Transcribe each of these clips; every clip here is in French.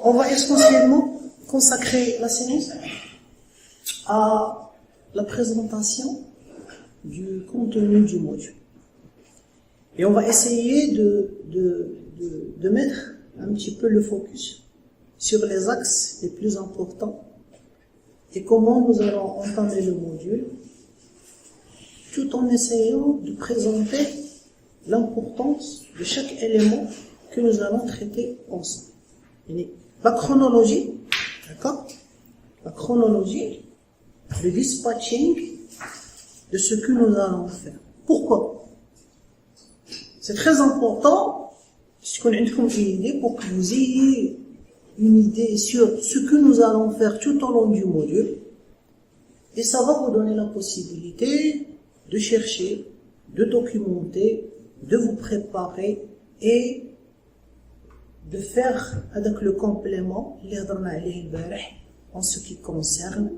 on va essentiellement consacrer la séance à la présentation du contenu du module. Et on va essayer de mettre un petit peu le focus sur les axes les plus importants et comment nous allons entamer le module, tout en essayant de présenter l'importance de chaque élément que nous allons traiter ensemble. La chronologie, d'accord? La chronologie, le dispatching de ce que nous allons faire. Pourquoi? C'est très important, puisqu'on a une idée, pour que vous ayez une idée sur ce que nous allons faire tout au long du module, et ça va vous donner la possibilité de chercher, de documenter, de vous préparer et de faire avec le complément en ce qui concerne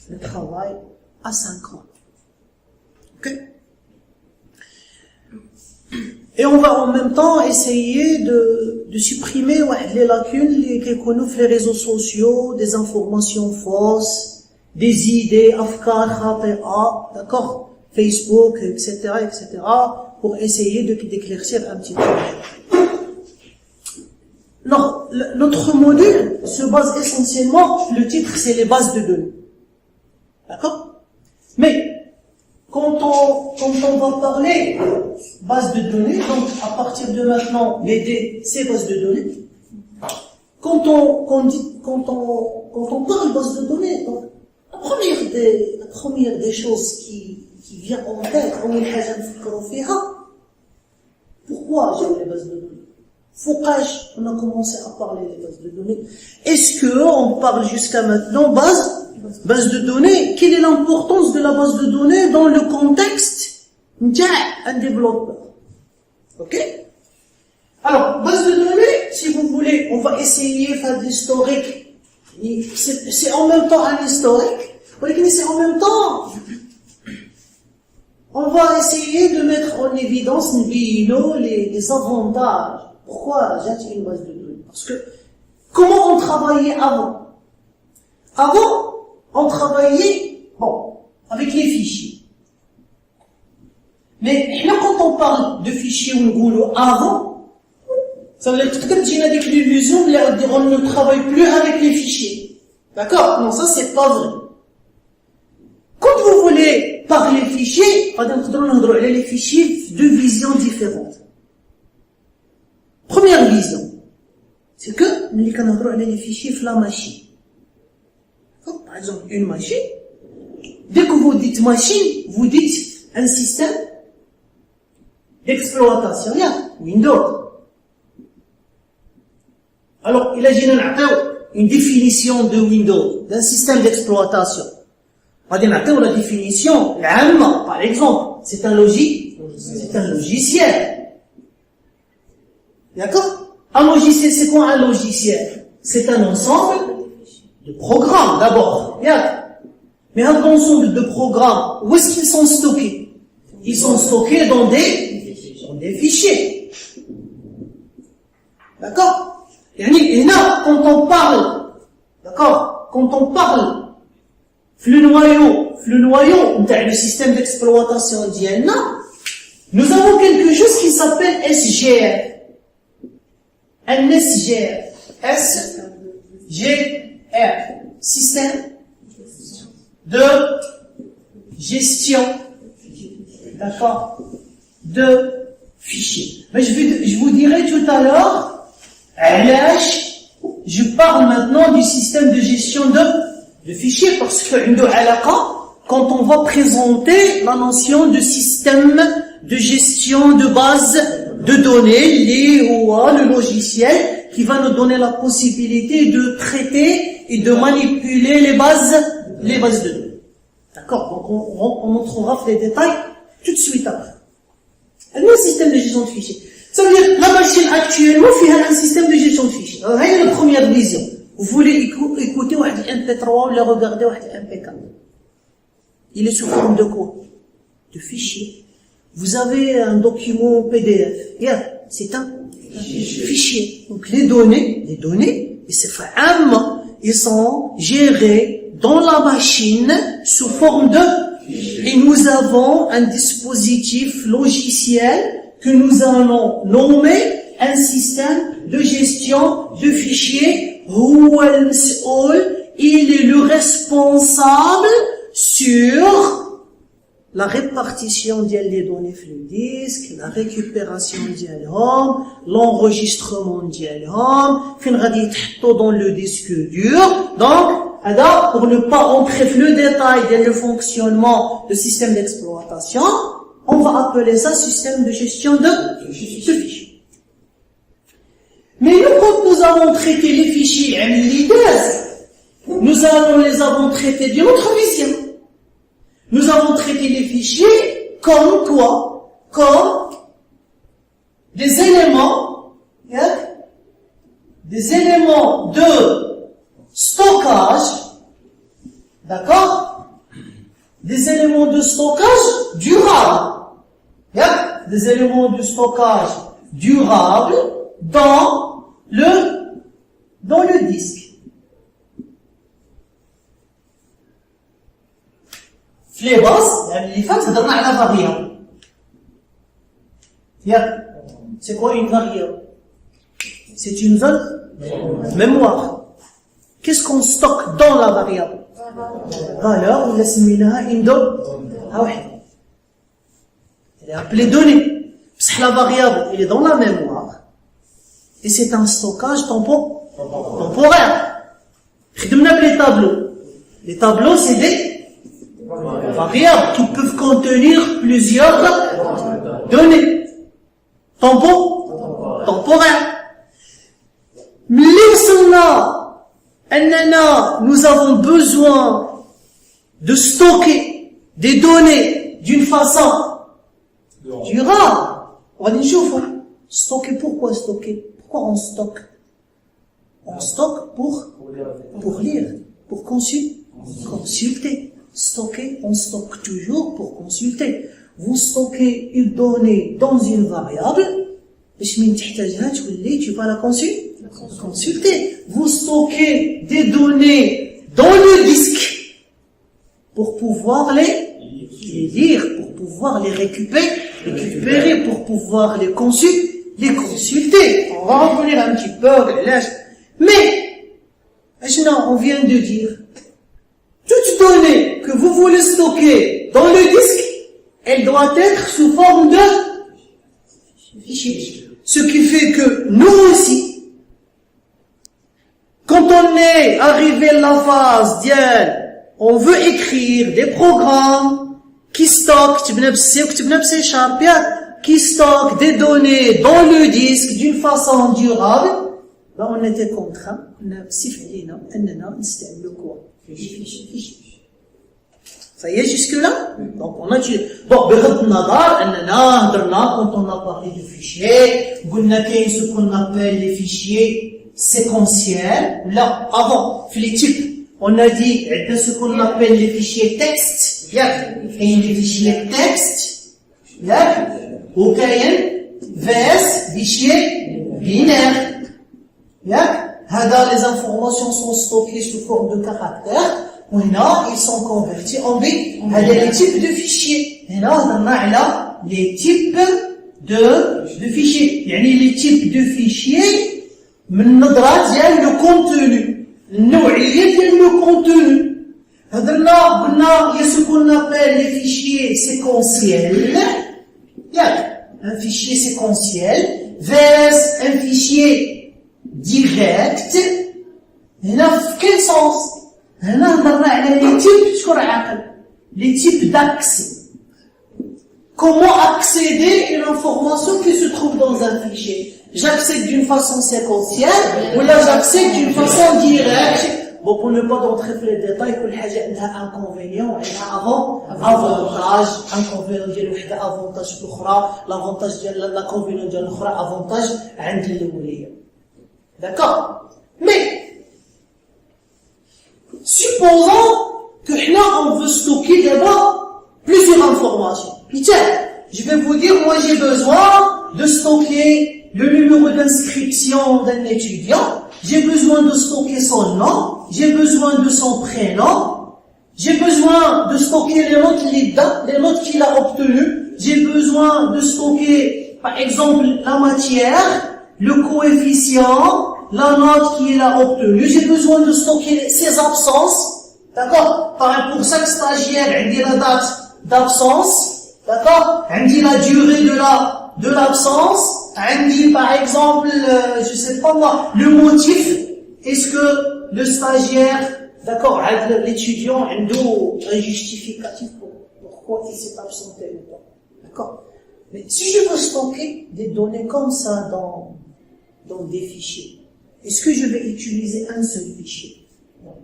le travail à 5 ans. Ok? Et on va en même temps essayer de supprimer les lacunes qui connaissent les réseaux sociaux, des informations fausses, des idées, afkar, khati'a, d'accord, Facebook, etc., pour essayer d'éclaircir un petit peu. Non, notre module se base essentiellement, le titre c'est les bases de données. D'accord? Mais, quand on va parler base de données, donc à partir de maintenant, l'aider, c'est base de données. Quand on parle base de données, donc, la première des choses qui vient en tête, pourquoi j'ai les bases de données? Focage, on a commencé à parler des bases de données. Est-ce qu'on parle jusqu'à maintenant base de données? Quelle est l'importance de la base de données dans le contexte d'un développeur? Ok? Alors, base de données, si vous voulez, on va essayer de faire de l'historique. C'est en même temps un historique, mais c'est en même temps, on va essayer de mettre en évidence les avantages. Pourquoi j'ai une base de données? Parce que, comment on travaillait avant? Avant, on travaillait, avec les fichiers. Mais là, quand on parle de fichiers avant, ça veut dire que peut-être j'ai avec l'illusion de leur dire on ne travaille plus avec les fichiers. D'accord? Non, ça c'est pas vrai. Quand vous voulez parler fichiers, les fichiers, deux visions différentes. Première vision, c'est que nous avons les fichiers de la machine. Par exemple, une machine, dès que vous dites machine, vous dites un système d'exploitation, Windows. Alors, il a une définition de Windows, d'un système d'exploitation. On va dire la définition, par exemple, c'est un logiciel. D'accord? Un logiciel, c'est quoi un logiciel? C'est un ensemble de programmes, d'abord. Mais un ensemble de programmes, où est-ce qu'ils sont stockés? Ils sont stockés dans des fichiers. D'accord? Et là, quand on parle, d'accord? Quand on parle, le noyau, le système d'exploitation d'IANA, nous avons quelque chose qui s'appelle SGR. Un SGR. SGR. Système de gestion, d'accord, de fichiers. Mais je vous dirai tout à l'heure, je parle maintenant du système de gestion de fichiers, parce que quand on va présenter la notion de système de gestion de base de données, le logiciel qui va nous donner la possibilité de traiter et de manipuler les bases de données. D'accord? Donc on montrera les détails tout de suite après. Le système de gestion de fichiers. Ça veut dire la machine actuellement fait un système de gestion de fichiers. Alors, c'est la première vision. Vous voulez écouter un MP3 ou regarder un MP4. Il est sous forme de quoi? De fichier. Vous avez un document PDF. C'est un fichier. Donc les données ils sont gérés dans la machine sous forme de... Et nous avons un dispositif logiciel que nous allons nommer un système de gestion de fichiers. Il est le responsable sur la répartition des données sur le disque, la récupération d'elles, l'enregistrement d'elles, dans le disque dur. Donc, pour ne pas entrer dans le détail du fonctionnement du système d'exploitation, on va appeler ça système de gestion de fichiers. Mais nous, quand nous avons traité les fichiers, nous les avons traités d'une autre vision. Nous avons traité les fichiers comme quoi? Comme des éléments de stockage, d'accord? Des éléments de stockage durables. Des éléments de stockage durables dans le disque. Les bases, les femmes, ça donne la variable. C'est quoi une variable? C'est une zone mémoire. Qu'est-ce qu'on stocke dans la variable? Valeur, on laisse une donnée. Elle est appelée donnée. Parce que la variable, elle est dans la mémoire. Et c'est un stockage temporaire. Les tableaux. Les tableaux, c'est des variables qui peuvent contenir plusieurs données. Temporaires. Nous avons besoin de stocker des données d'une façon durable. On va dire, stocker, pourquoi stocker? Pourquoi on stocke? On stocke pour lire, pour consulter. Stocker, on stocke toujours pour consulter. Vous stockez une donnée dans une variable, tu vas la consulter. Vous stockez des données dans le disque pour pouvoir les lire, pour pouvoir les récupérer, pour pouvoir les consulter. On va revenir un petit peu. Mais, on vient de dire, toute donnée que vous voulez stocker dans le disque, elle doit être sous forme de fichier. Ce qui fait que nous aussi, quand on est arrivé à la phase on veut écrire des programmes qui stockent, qui stockent des données dans le disque d'une façon durable, on était contraint, ça y est jusque-là? Donc on a dit, quand on a parlé de fichiers, ce qu'on appelle les fichiers séquentiels. Là, avant, les types, on a dit ce qu'on appelle les fichiers texte, et les fichiers texte, ou VS, fichiers binaires. Les informations sont stockées sous forme de caractères. Ils sont convertis en bits. Les types de fichiers. Et là, on a les types de fichiers. Les types de fichiers, le contenu. Le contenu. Il y a ce qu'on appelle les fichiers séquentiels. Un fichier séquentiel versus un fichier direct. Et là, quel sens? Les types d'accès. Comment accéder à une information qui se trouve dans un fichier? J'accède d'une façon séquentielle ou là j'accède d'une façon directe. Bon, pour ne pas entrer dans les détails, il y a un inconvénient, il y a avantage, inconvénient de avantage l'avantage de l'inconvénient de l'autre, avantage de l'ouvrier. D'accord? Mais supposons que là, on veut stocker d'abord plusieurs informations. Puis tiens, je vais vous dire, moi j'ai besoin de stocker le numéro d'inscription d'un étudiant, j'ai besoin de stocker son nom, j'ai besoin de son prénom, j'ai besoin de stocker les notes qu'il a obtenues, j'ai besoin de stocker, par exemple, la matière, le coefficient, la note qu'il a obtenue, j'ai besoin de stocker ses absences, d'accord? Pour chaque stagiaire, on dit la date d'absence, d'accord? On dit la durée de l'absence, on dit par exemple, je sais pas moi, le motif, est-ce que le stagiaire, d'accord, l'étudiant a un justificatif pour pourquoi il s'est absenté ou pas, d'accord? Mais si je veux stocker des données comme ça dans des fichiers, est-ce que je vais utiliser un seul fichier? Non.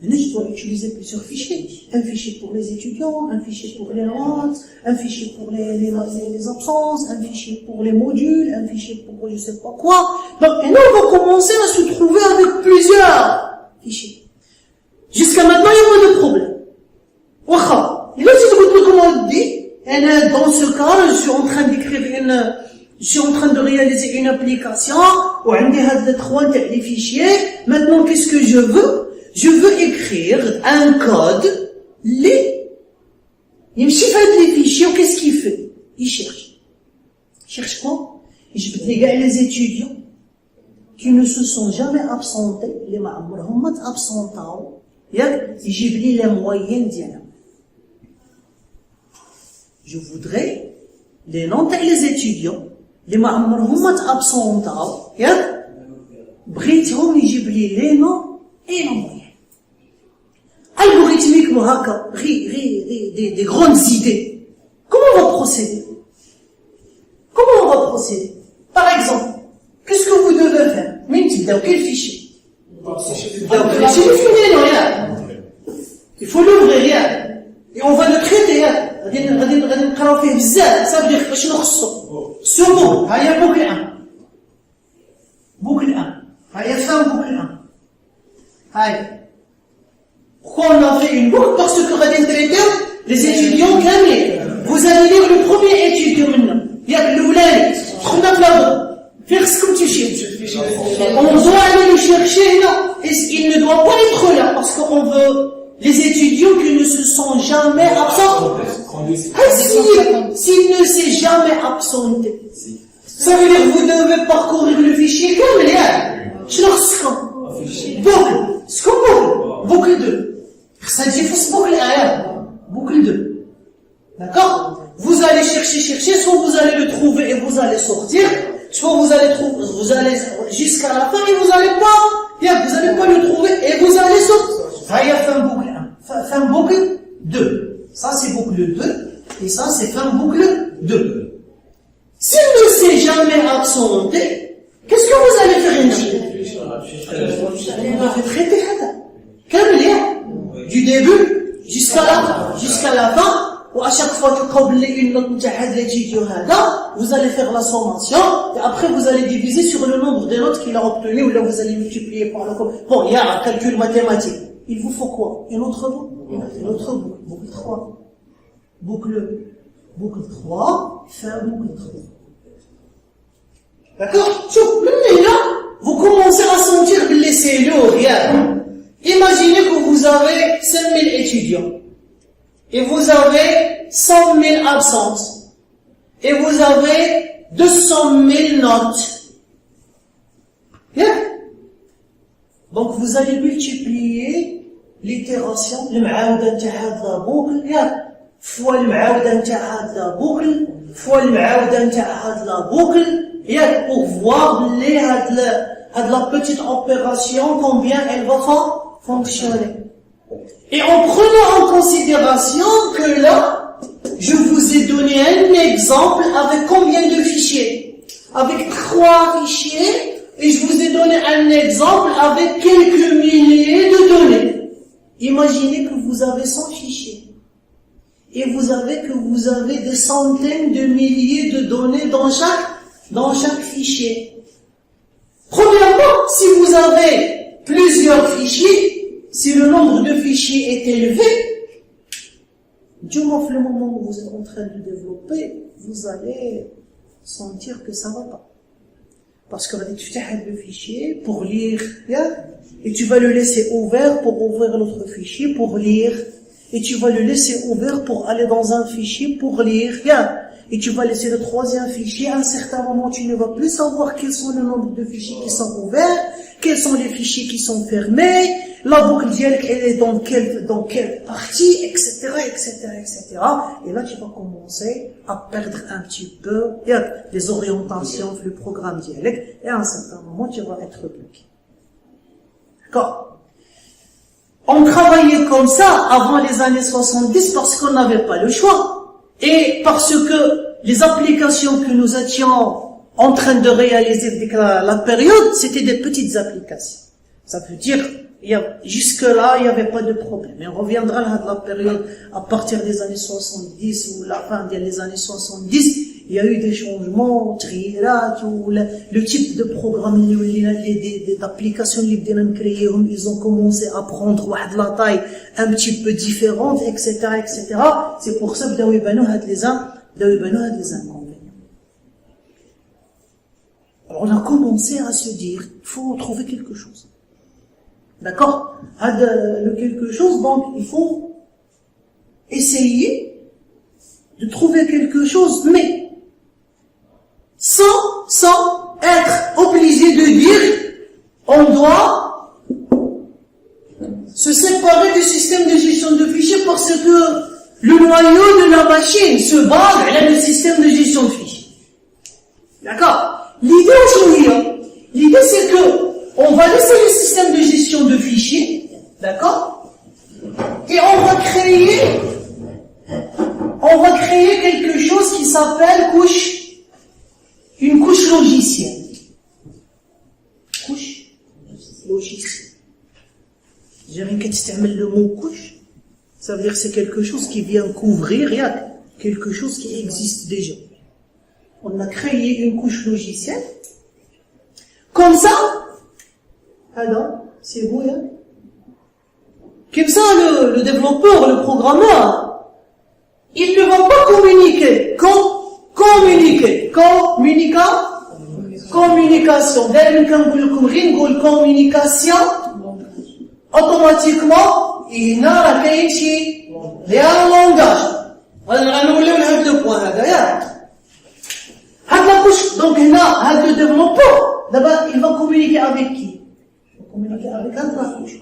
Maintenant, je dois utiliser plusieurs fichiers. Un fichier pour les étudiants, un fichier pour les notes, un fichier pour les absences, un fichier pour les modules, un fichier pour je sais pas quoi. Donc, et là, on va commencer à se trouver avec plusieurs fichiers. Jusqu'à maintenant, il n'y a pas de problème. Waouh! Et là, si je vous dis comment on dit, dans ce cas, je suis en train de réaliser une application, où on a les 3 fichiers. Maintenant, qu'est-ce que je veux? Je veux écrire un code, il me suffit les fichiers, qu'est-ce qu'il fait? Il cherche. Il cherche quoi? Je peux dire les étudiants qui ne se sont jamais absentés, les ma'amurhum absentants, j'ai pris les moyennes d'yana. Je voudrais les noms des étudiants, les ma'amurhum absentants, brithom j'ai pris les noms et la moyenne. Algorithmiquement, des grandes idées. Comment on va procéder? Par exemple, qu'est-ce que vous devez faire? Dans quel fichier? Il faut l'ouvrir, et on va le traiter. Ça veut dire que je ce boucle, il y a boucle 1. Boucle 1. Il y a fin boucle 1. Pourquoi on a fait une boucle? Parce que les étudiants gagnent. Vous allez lire le premier étudiant maintenant. Il y a le Oulani. On a là-bas. Faire ce que tu cherches. On doit aller le chercher, non. Il ne doit pas être là, parce qu'on veut les étudiants qui ne se sont jamais absentés. S'il ne s'est jamais absenté. Ça veut dire que vous devez parcourir le fichier comme boucle 2. Ça dit boucle 2. D'accord? Vous allez chercher, soit vous allez le trouver et vous allez sortir, soit vous allez jusqu'à la fin et vous allez pas le trouver et vous allez sortir. Ça y est, fin boucle 1. Fin boucle 2. Ça c'est boucle 2 et ça c'est fin boucle 2. S'il ne s'est jamais absenté, qu'est-ce que vous allez faire ici? On va traiter du début jusqu'à la fin, ou à chaque fois que vous avez une note vous allez faire la sommation, et après vous allez diviser sur le nombre de notes qu'il a obtenues, ou là vous allez multiplier par le bon, il y a un calcul mathématique. Il vous faut quoi? Une autre boucle, boucle 3. Boucle 3, fin boucle 3. D'accord? Maintenant là, vous commencez à sentir que les cellules, regarde. Imaginez que vous avez 5000 étudiants, et vous avez 100 000 absences, et vous avez 200 000 notes. Bien. Donc vous allez multiplier l'itération, le معاودة نتاع هاد la boucle, fois le معاودة نتاع هاد la boucle, fois le معاودة نتاع هاد la boucle, pour voir la petite opération, combien elle va fonctionner. Et en prenant en considération que là, je vous ai donné un exemple avec combien de fichiers? Avec 3 fichiers, et je vous ai donné un exemple avec quelques milliers de données. Imaginez que vous avez 100 fichiers. Et vous avez des centaines de milliers de données dans chaque fichier. Premièrement, si vous avez plusieurs fichiers, si le nombre de fichiers est élevé, du moment où vous êtes en train de développer, vous allez sentir que ça va pas. Parce que tu fais le fichier pour lire, et tu vas le laisser ouvert pour ouvrir l'autre fichier pour lire, et tu vas le laisser ouvert pour aller dans un fichier pour lire, et tu vas laisser le troisième fichier. À un certain moment, tu ne vas plus savoir quels sont le nombre de fichiers qui sont ouverts, quels sont les fichiers qui sont fermés, la boucle dialogue, elle est dans quelle partie, etc., etc., etc. Et là, tu vas commencer à perdre un petit peu les orientations, le programme dialogue, et à un certain moment, tu vas être bloqué. D'accord? On travaillait comme ça avant les années 70 parce qu'on n'avait pas le choix. Et parce que les applications que nous étions en train de réaliser avec la période, c'était des petites applications. Ça veut dire, jusque-là, il n'y avait pas de problème. Et on reviendra à la période, à partir des années 70 ou la fin des années 70, il y a eu des changements, le type de programme, d'applications, ils ont commencé à prendre la taille un petit peu différente, etc., etc. C'est pour ça que les inconvénients. Alors on a commencé à se dire, il faut trouver quelque chose. D'accord? Le quelque chose, donc il faut essayer de trouver quelque chose, mais sans être obligé de dire, on doit se séparer du système de gestion de fichiers parce que le noyau de la machine se base sur le système de gestion de fichiers. D'accord? L'idée c'est que on va laisser le système de gestion de fichiers, d'accord? Et on va créer quelque chose qui s'appelle une couche logicielle. Couche logicielle. J'aime que tu utilises le mot couche. Ça veut dire que c'est quelque chose qui vient couvrir quelque chose qui existe déjà. On a créé une couche logicielle. Comme ça, c'est vous, comme ça, le développeur, le programmeur, il ne va pas communiquer. Communication. Communication. Automatiquement, il y a un langage. On va nous deux points. Donc, il y a un développeur. D'abord, il va communiquer avec qui? Il va communiquer avec un couche.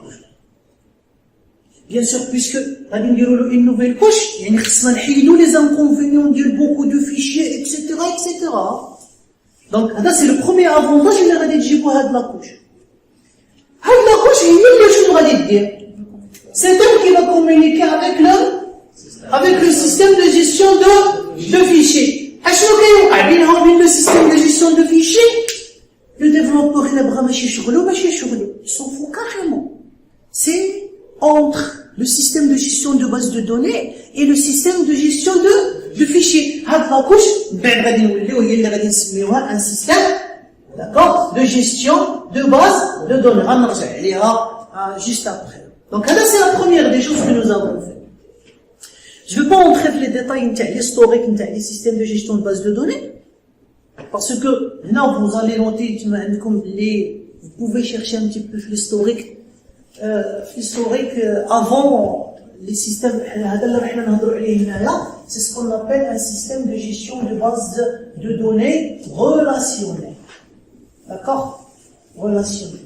Bien sûr, puisque on a une nouvelle couche, il y a les inconvénients de beaucoup de fichiers, etc., etc. Donc, c'est le premier avantage de la couche. La couche, c'est elle qui va communiquer avec le système de gestion de fichiers. Le système de gestion de fichiers, le développeur, il s'en fout carrément. C'est entre le système de gestion de base de données et le système de gestion de fichiers. La couche, un système, d'accord, de gestion de base de données. On va juste après. Donc, là, c'est la première des choses que nous avons fait. Je ne vais pas entrer dans les détails historiques des systèmes de gestion de base de données, parce que là, vous allez noter, vous pouvez chercher un petit peu l'historique, avant les systèmes, c'est ce qu'on appelle un système de gestion de base de données relationnel. D'accord? Relationnel.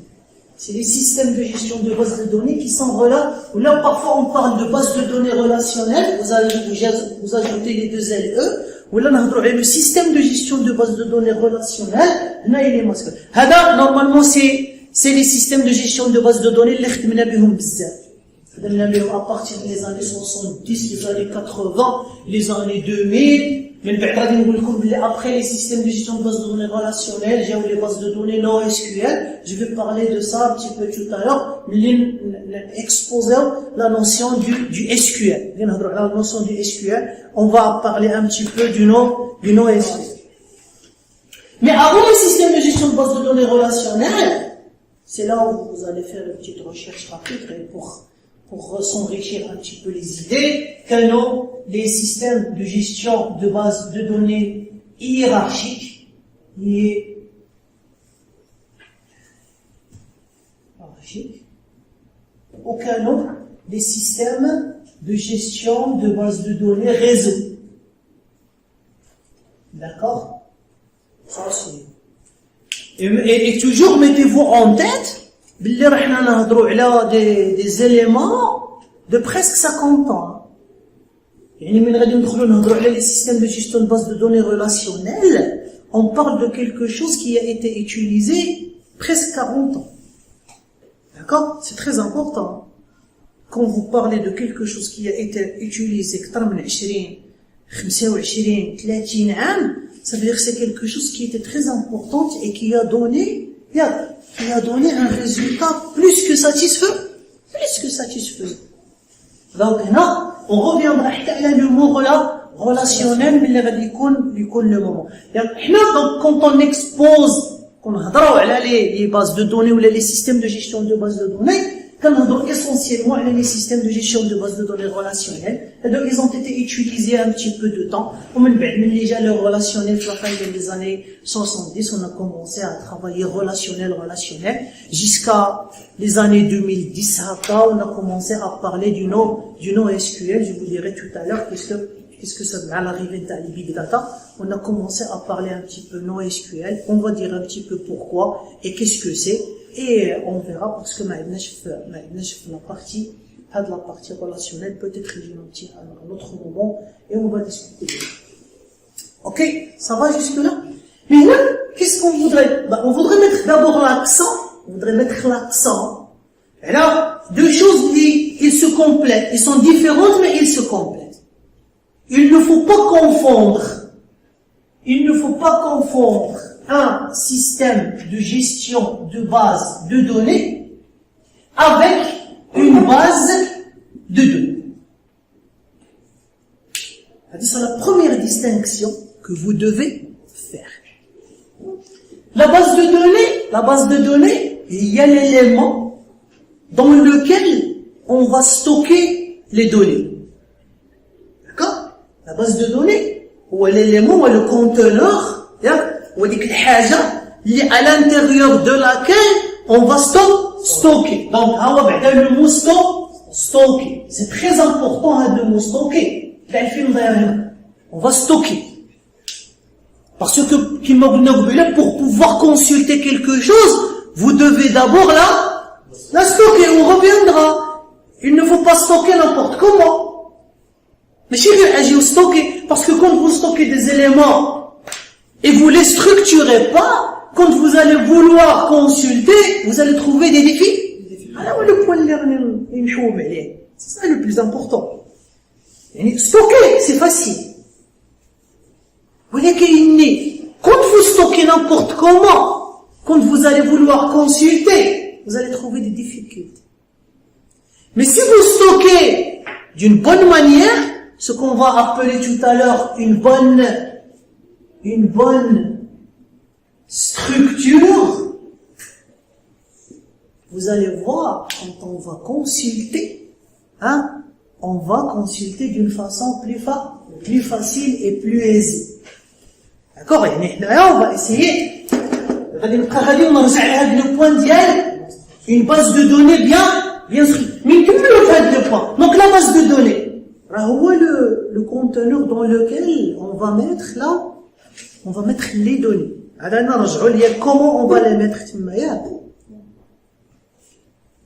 C'est les systèmes de gestion de base de données qui sont là, parfois on parle de base de données relationnelle, vous ajoutez les deux L et E, ou là, le système de gestion de base de données relationnelle, normalement, c'est les systèmes de gestion de base de données, à partir des années 70, les années 80, les années 2000, après les systèmes de gestion de base de données relationnelles, j'ai les bases de données non SQL, je vais parler de ça un petit peu tout à l'heure, exposer la notion du SQL. La notion du SQL, on va parler un petit peu du non SQL. Mais avant le système de gestion de base de données relationnelles, c'est là où vous allez faire une petite recherche rapide pour pour s'enrichir un petit peu les idées, les systèmes de gestion de base de données hiérarchiques, aucun des systèmes de gestion de base de données réseau. D'accord? Ça c'est. Et toujours mettez-vous en tête, des éléments de presque 50 ans. Les systèmes de gestion de base de données relationnelles, on parle de quelque chose qui a été utilisé presque 40 ans. D'accord? C'est très important. Quand vous parlez de quelque chose qui a été utilisé 20, 25, 30 ans, ça veut dire que c'est quelque chose qui était très important et qui a donné un résultat plus que satisfaisant. Donc là, on reviendra à le mot relationnel, mais il va dire le moment. Donc quand on expose, quand on regarde les bases de données ou les systèmes de gestion de bases de données, quand on donne essentiellement les systèmes de gestion de bases de données relationnelles, donc ils ont été utilisés un petit peu de temps. Déjà le relationnel, à la fin des années 70, on a commencé à travailler relationnel, jusqu'à les années 2010, on a commencé à parler du NoSQL. Je vous dirai tout à l'heure qu'est-ce que ça veut dire à l'arrivée de la Big Data. On a commencé à parler un petit peu NoSQL. On va dire un petit peu pourquoi et qu'est-ce que c'est. Et on verra parce que la partie relationnelle, peut-être à un autre moment, et on va discuter de ça. Ok, ça va jusque-là? Mais là, qu'est-ce qu'on voudrait? On voudrait mettre d'abord l'accent. Et là, deux choses, ils se complètent. Ils sont différentes, mais ils se complètent. Il ne faut pas confondre un système de gestion de base de données avec une base de données. C'est la première distinction que vous devez faire. La base de données, il y a l'élément dans lequel on va stocker les données. D'accord? La base de données, ou l'élément, ou le conteneur, ou à l'intérieur de laquelle on va stocker. Donc, le mot stocker. C'est très important le mot stocker. On va stocker. Parce que, pour pouvoir consulter quelque chose, vous devez d'abord la stocker. On reviendra. Il ne faut pas stocker n'importe comment. Mais si vous stocker, parce que quand vous stockez des éléments, et vous les structurez pas, quand vous allez vouloir consulter, vous allez trouver des défis. Alors, le point c'est ça le plus important. Stocker, c'est facile. Vous voyez quand vous stockez n'importe comment, quand vous allez vouloir consulter, vous allez trouver des difficultés. Mais si vous stockez d'une bonne manière, ce qu'on va appeler tout à l'heure une bonne structure, vous allez voir, quand on va consulter, on va consulter d'une façon plus facile et plus aisée. D'accord? Et là, on va essayer, le point d'hier, une base de données bien structurée. Mais tout le point. Donc la base de données, le conteneur dans lequel on va mettre les données. Comment on va les mettre?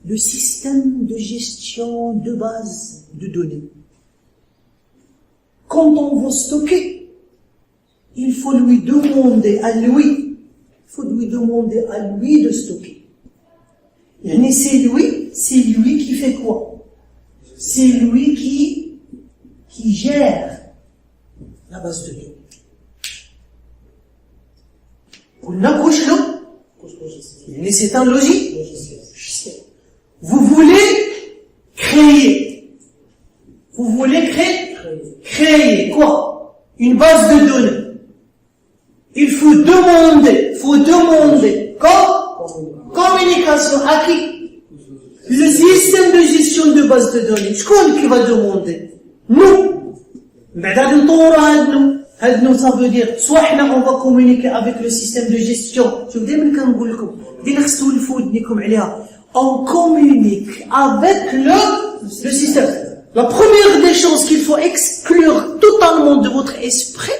Le système de gestion de base de données. Quand on veut stocker, il faut lui demander à lui de stocker. Et c'est lui qui fait quoi? C'est lui qui gère la base de données. C'est un logique. Vous voulez créer quoi? Une base de données. Il faut demander communication à qui? Le système de gestion de base de données, qui va demander? Nous. Nous, ça veut dire, soit on va communiquer avec le système de gestion. On communique avec le système. La première des choses qu'il faut exclure totalement de votre esprit,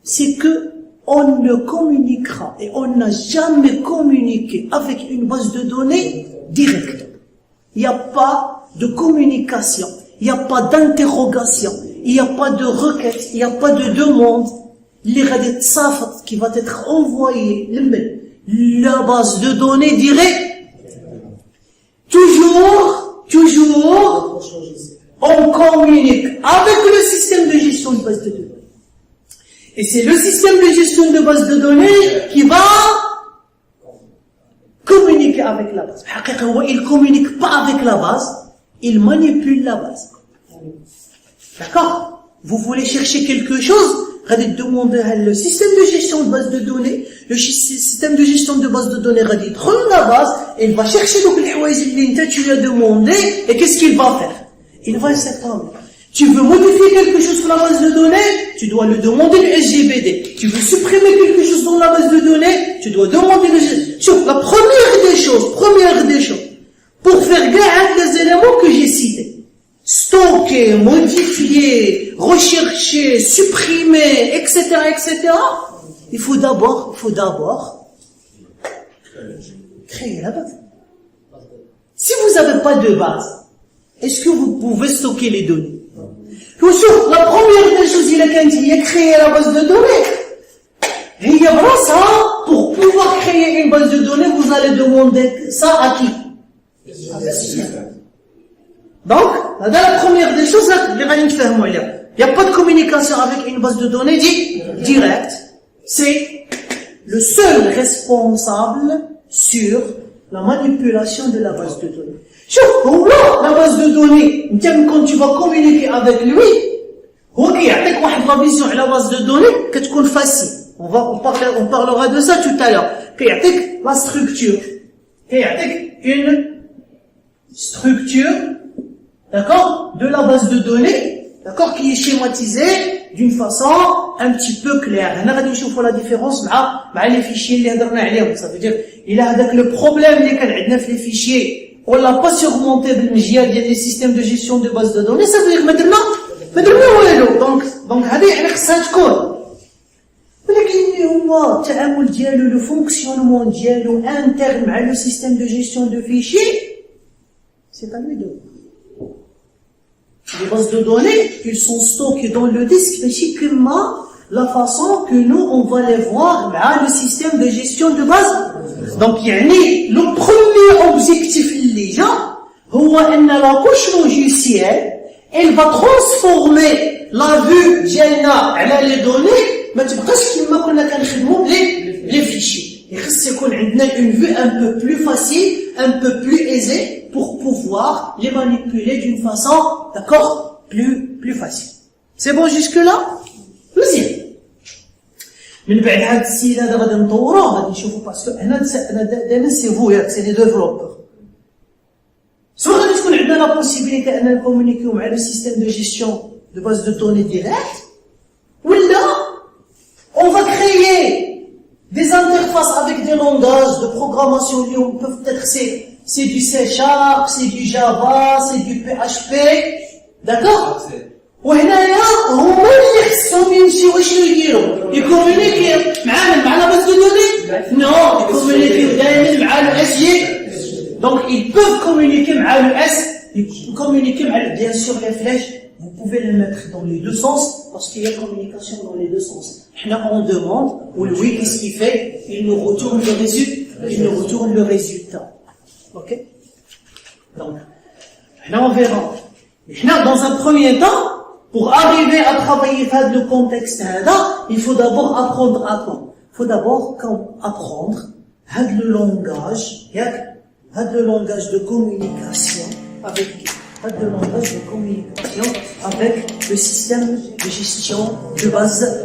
c'est que on ne communiquera et on n'a jamais communiqué avec une base de données directe. Il n'y a pas de communication, il n'y a pas d'interrogation, il n'y a pas de requête, il n'y a pas de demande. Les qui va être envoyé, la base de données directe. Toujours, on communique avec le système de gestion de base de données. Et c'est le système de gestion de base de données qui va communiquer avec la base. Il ne communique pas avec la base, il manipule la base. D'accord? Vous voulez chercher quelque chose, غادي demander le système de gestion de base de données. Le système de gestion de base de données غادي يدخل la base et il va chercher donc les حوايج اللي انت tu lui as demandé et qu'est-ce qu'il va faire? Il va s'attendre. Tu veux modifier quelque chose sur la base de données, tu dois le demander le SGBD. Tu veux supprimer quelque chose dans la base de données, tu dois demander le SGBD. La première des choses, pour faire gaffe les éléments que j'ai cités. Stocker, modifier, rechercher, supprimer, etc., il faut d'abord créer la base. Si vous n'avez pas de base, est-ce que vous pouvez stocker les données? La première des choses, il a créé la base de données. Et il y a vraiment ça, pour pouvoir créer une base de données, vous allez demander ça à qui? Donc, la première des choses, il n'y a pas de communication avec une base de données directe. C'est le seul responsable sur la manipulation de la base de données. La base de données, quand tu vas communiquer avec lui, il y a la vision de la base de données qui est facile. On parlera de ça tout à l'heure. Il y a la structure. Il y a une structure, d'accord, de la base de données, d'accord, qui est schématisée d'une façon un petit peu claire. On va voir la différence avec les fichiers اللي هضرنا عليهم. Ça veut dire, il a le problème اللي كان عندنا في les fichiers, on l'a pas surmonté بالمجيال ديال les systèmes de gestion de base de données. Ça veut dire ما درنا والو. Donc هذه يعني خصها تكون. ولكن هو التعامل ديالو لو فونكسيونمون ديالو انترن مع le système de gestion de fichiers, c'est à lui de. Les bases de données, ils sont stockés dans le disque, spécifiquement la façon que nous, on va les voir dans le système de gestion de base. Donc, le premier objectif, c'est que la couche logicielle, elle va transformer la vue ديالنا على les données, ما تبقاش كما كنا كنخدموا les fichiers. Il faut une vue un peu plus facile, un peu plus aisée, pour pouvoir les manipuler d'une façon, d'accord, plus facile. C'est bon jusque-là? Deuxième. من بعد هاد السيد هذا غادي نطوروه غادي نشوفوا باسكو هنا سي فو ياك سي لي ديفلوبور. سواء غادي تكون عندنا لا بوسيبيليتي اننا نكومونيكيو مع لو سيستيم دو جيستيون دو باز دو دوني ديريكت, ولا on va créer des interfaces avec des langages de programmation qui peuvent être c'est du C#, c'est du Java, c'est du PHP, d'accord? وهنايا هما اللي خصهم يمشيو واش يديروا يكومونيكيو مع la base de données. Non, ils communiquent دائما مع le SJ. Donc ils peuvent communiquer مع le S, communiquer مع bien sûr les flèches. Vous pouvez les mettre dans les deux sens parce qu'il y a communication dans les deux sens. Là on demande oui, qu'est-ce qu'il fait? Il nous retourne le résultat. Ok? Donc là on verra. Là dans un premier temps, pour arriver à travailler dans le contexte là, il faut d'abord apprendre à quoi? Il faut d'abord apprendre le langage de communication avec le système de gestion de base